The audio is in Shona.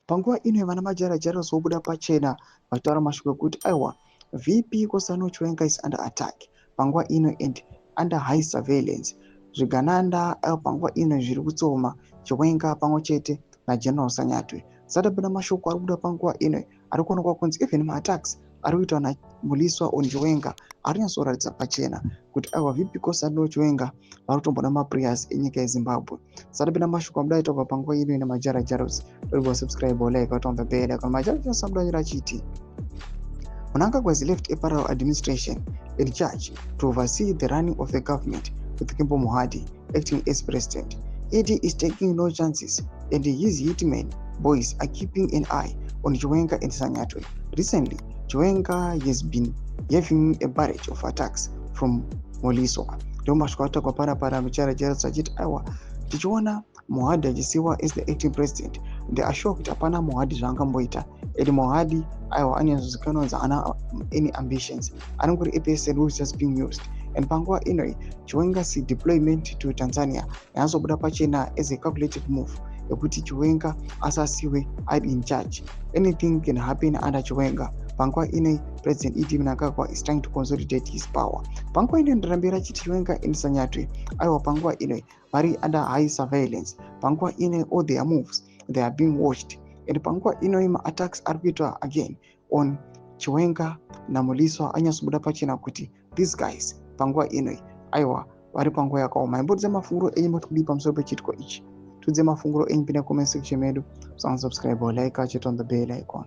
Panguva ino vana majara sobuda pachena vataura mashoko ekuti aiwa VP Kosano Chiwenga is under attack panguva ino and under high surveillance. Zvigananda panguva ino zviri kutsoma Chiwenga pamwe chete naGeneral Sanyatwe. Saka pana mashoko ari kubuda panguva ino ari kuonekwa kunzi even ma-attacks ari kuitwa naMuliswa on Chiwenga ari kunyatsoratidza pachena kuti aiwa VP Kosano Chiwenga vari kutombona maprayers enyika yeZimbabwe. Saka pana mashoko amuda aitwa panguva ino ina majara jaros don't subscribe or like on the bell icon. Majara just samdanyira chiti mnangagwa's left a parallel administration in charge to oversee the running of the government with Kimbo Mohadi acting as president. AD is taking no chances and his hitmen boys are keeping an eye on Chiwenga and Sanyatwe. Recently, Chiwenga has been having a barrage of attacks from Muliswa. Ndio mashkwata kwa para mchara jara sajit aiwa tichiona Mohadi achisiwa as the acting president. They are shocked apana Mohadi zvangamboita. Edi Mohadi aiwa anyanzozikanwa kuti haana any ambitions. Anongori a person who is just being used. And panguva inoi Chiwenga's deployment to Tanzania yazobuda pachena as a calculated move yekuti Chiwenga asasiwe ari in charge. Anything can happen under Chiwenga. Panguva inoi President Idi Mnangagwa is trying to consolidate his power. Panguva inoi ndarambira chiti Chiwenga and Sanyatwe aiwa panguva inoi vari under high surveillance. Panguva inoi all their moves they are being watched. And panguva inoi ma-attacks ari kuitwa again on Chiwenga na Muliswa anyatsobuda pachena kuti these guys panguva inoi aiwa vari panguva yakaoma. Imbodze mafunguro enyu motikudipa pamusoro pechitiko ichi. Tudze mafunguro enyu pinda comment section medu. Subscribe or like, check on the bell icon.